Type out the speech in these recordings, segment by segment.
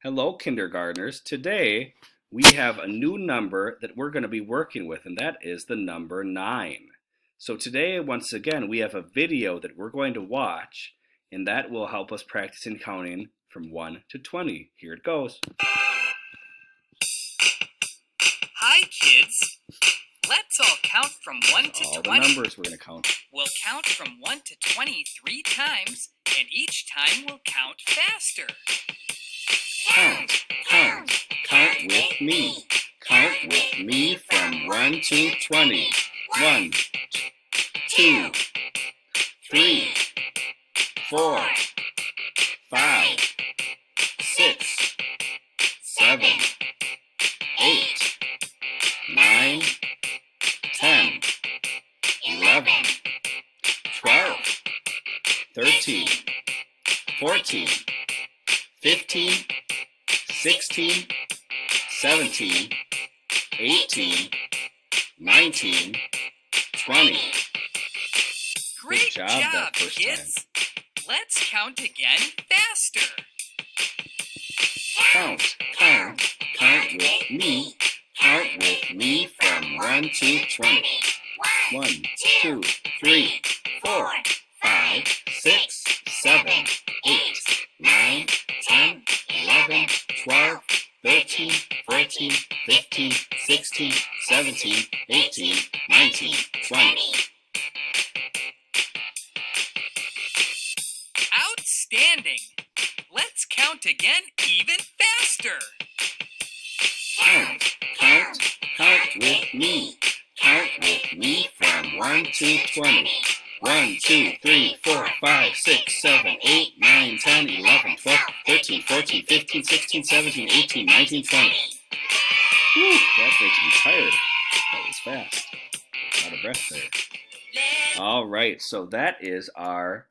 Hello, kindergartners. Today we have a new number that we're going to be working with, and that is the number 9. So today, once again, we have a video that we're going to watch, and that will help us practice in counting from 1 to 20. Here it goes. Hi, kids. Let's all count from 1 to all 20. All the numbers we're going to count. We'll count from 1 to 20 3 times, and each time we'll count faster. Count, count, count with me. Count with me from 1 to 20. 1, 2, 3, 4, 5, 6, 7, 8, 9, 10, 11, 12, 13, 14, 15, 16, 17, 18, 19, 20. Great job that first kids. time. Let's count again faster. Count, count, count with me. Count with me from 1 to 20. 1, 2, 3, 4, 5, 6, 7, 8, 9, 10, 11, 12, 13, 14, 15, 16, 17, 18, 19, 20. Outstanding! Let's count again even faster. Count, count, count with me. Count with me from 1 to 20. 1, 2, 3, 4, 5, 6, 7, 8, 9, 10, 11, 12, 13, 14, 15, 16, 17, 18, 19, 20. Whew, that makes me tired. That was fast. Out of breath there. All right, so that is our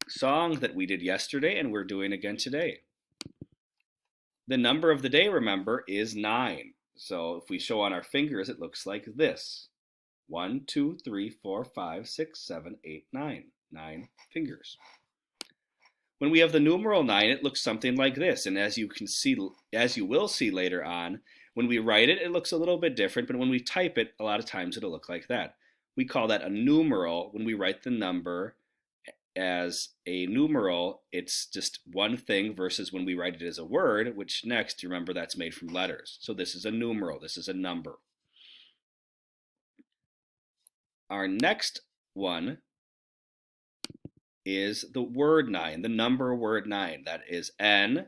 song that we did yesterday and we're doing again today. The number of the day, remember, is 9. So if we show on our fingers, it looks like this. 1, 2, 3, 4, 5, 6, 7, 8, 9. 9 fingers. When we have the numeral 9, it looks something like this. And as you will see later on, when we write it, it looks a little bit different. But when we type it, a lot of times it'll look like that. We call that a numeral. When we write the number as a numeral, it's just one thing versus when we write it as a word, which next, remember, that's made from letters. So this is a numeral. This is a number. Our next one is the word 9, the number word 9. That is N-I-N-E.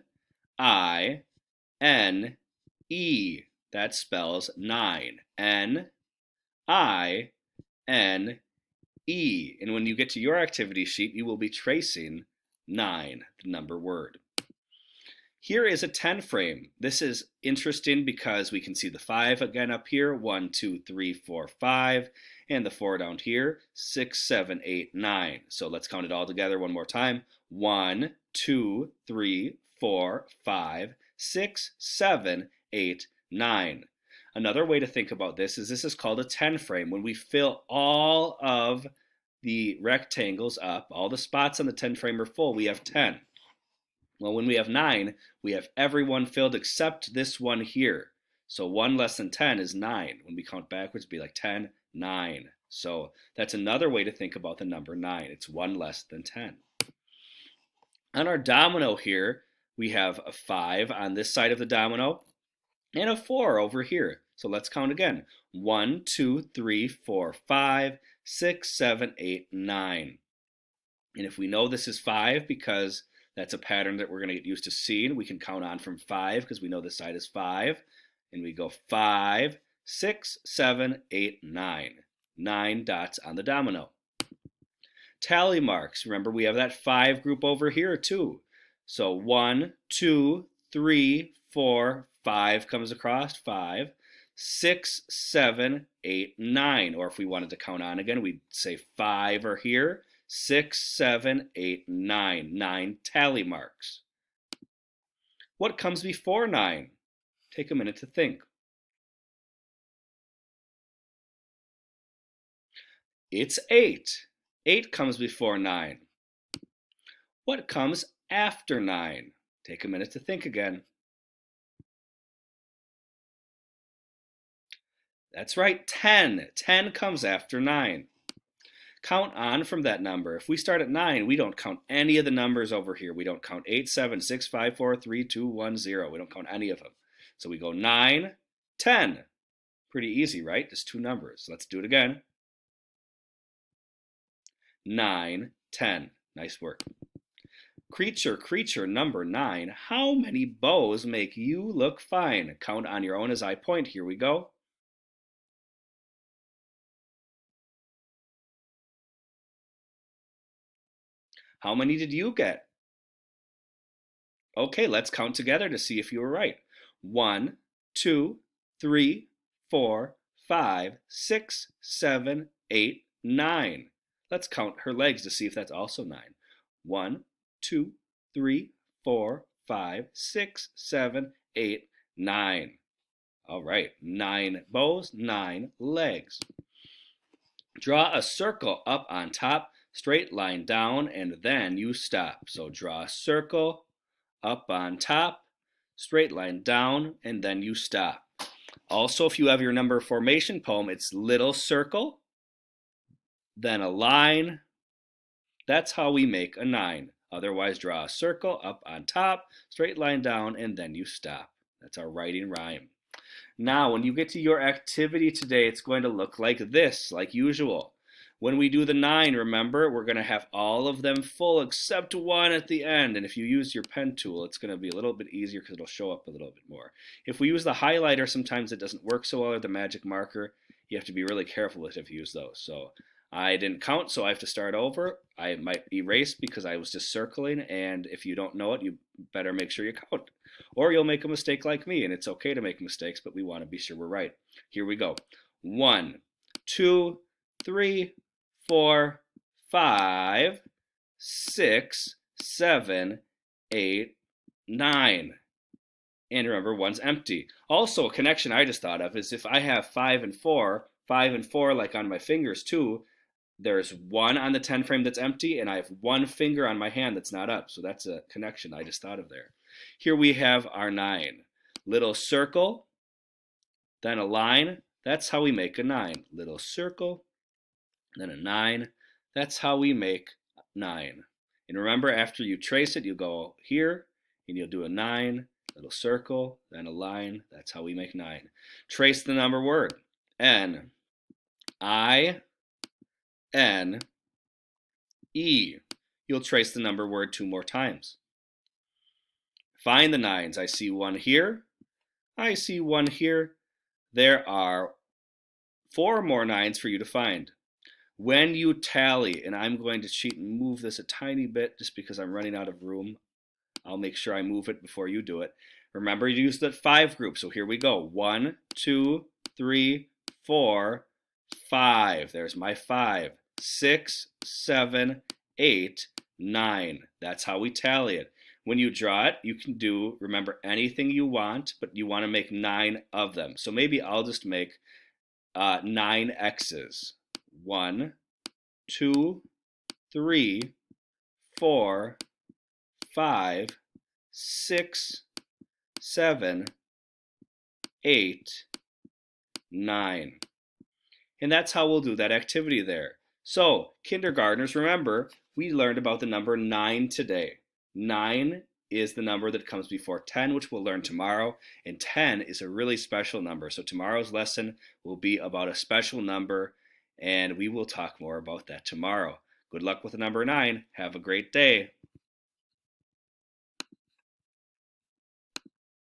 That spells 9. N-I-N-E. And when you get to your activity sheet, you will be tracing 9, the number word. Here is a 10 frame. This is interesting because we can see the 5 again up here. 1, 2, 3, 4, 5. And the 4 down here. 6, 7, 8, 9. So let's count it all together one more time. 1, 2, 3, 4, 5, 6, 7, 8, 9. Another way to think about this is called a 10 frame. When we fill all of the rectangles up, all the spots on the 10 frame are full, we have 10. Well, when we have 9, we have everyone filled except this one here. So 1 less than 10 is 9. When we count backwards, it'd be like 10, 9. So that's another way to think about the number 9. It's 1 less than 10. On our domino here, we have a 5 on this side of the domino and a 4 over here. So let's count again. 1, 2, 3, 4, 5, 6, 7, 8, 9. And if we know this is 5 because that's a pattern that we're going to get used to seeing, we can count on from 5 because we know this side is 5. And we go 5, 6, 7, 8, 9. 9 dots on the domino. Tally marks. Remember, we have that 5 group over here too. So 1, 2, 3, 4, 5 comes across, 5. 6, 7, 8, 9. Or if we wanted to count on again, we'd say 5 are here. 6, 7, 8, 9. 9 tally marks. What comes before 9? Take a minute to think. It's 8. 8 comes before 9. What comes after 9? Take a minute to think again. That's right, 10. 10 comes after 9. Count on from that number. If we start at 9, we don't count any of the numbers over here. We don't count 8, 7, 6, 5, 4, 3, 2, 1, 0. We don't count any of them. So we go 9, 10. Pretty easy, right? Just two numbers. Let's do it again. 9, 10. Nice work. Creature, number 9. How many bows make you look fine? Count on your own as I point. Here we go. How many did you get? Okay, let's count together to see if you were right. 1, 2, 3, 4, 5, 6, 7, 8, 9. Let's count her legs to see if that's also 9. 1, 2, 3, 4, 5, 6, 7, 8, 9. All right, 9 bows, 9 legs. Draw a circle up on top, straight line down, and then you stop. So draw a circle up on top, straight line down, and then you stop. Also, if you have your number formation poem, it's little circle, then a line. That's how we make a 9. Otherwise, draw a circle up on top, straight line down, and then you stop. That's our writing rhyme. Now, when you get to your activity today, it's going to look like this, like usual. When we do the 9, remember, we're going to have all of them full except one at the end. And if you use your pen tool, it's going to be a little bit easier because it'll show up a little bit more. If we use the highlighter, sometimes it doesn't work so well, or the magic marker. You have to be really careful if you use those. So I didn't count, so I have to start over. I might erase because I was just circling, and if you don't know it, you better make sure you count. Or you'll make a mistake like me, and it's okay to make mistakes, but we want to be sure we're right. Here we go. 1, 2, 3, 4, 5, 6, 7, 8, 9. And remember, one's empty. Also, a connection I just thought of is if I have 5 and 4 like on my fingers too, there's 1 on the 10 frame that's empty, and I have 1 finger on my hand that's not up. So that's a connection I just thought of there. Here we have our 9. Little circle, then a line. That's how we make a 9. Little circle, then a 9. That's how we make 9. And remember, after you trace it, you go here, and you'll do a 9, little circle, then a line. That's how we make 9. Trace the number word. N, I, N, E. You'll trace the number word 2 more times. Find the 9s. I see 1 here. I see 1 here. There are 4 more 9s for you to find. When you tally, and I'm going to cheat and move this a tiny bit just because I'm running out of room. I'll make sure I move it before you do it. Remember to use the 5 group. So here we go. 1, 2, 3, 4, 5. There's my 5. 6, 7, 8, 9. That's how we tally it. When you draw it, you can do, remember, anything you want, but you want to make 9 of them. So maybe I'll just make 9 X's. 1, 2, 3, 4, 5, 6, 7, 8, 9. And that's how we'll do that activity there. So, kindergartners, remember, we learned about the number 9 today. 9 is the number that comes before 10, which we'll learn tomorrow. And 10 is a really special number. So tomorrow's lesson will be about a special number, and we will talk more about that tomorrow. Good luck with the number 9. Have a great day.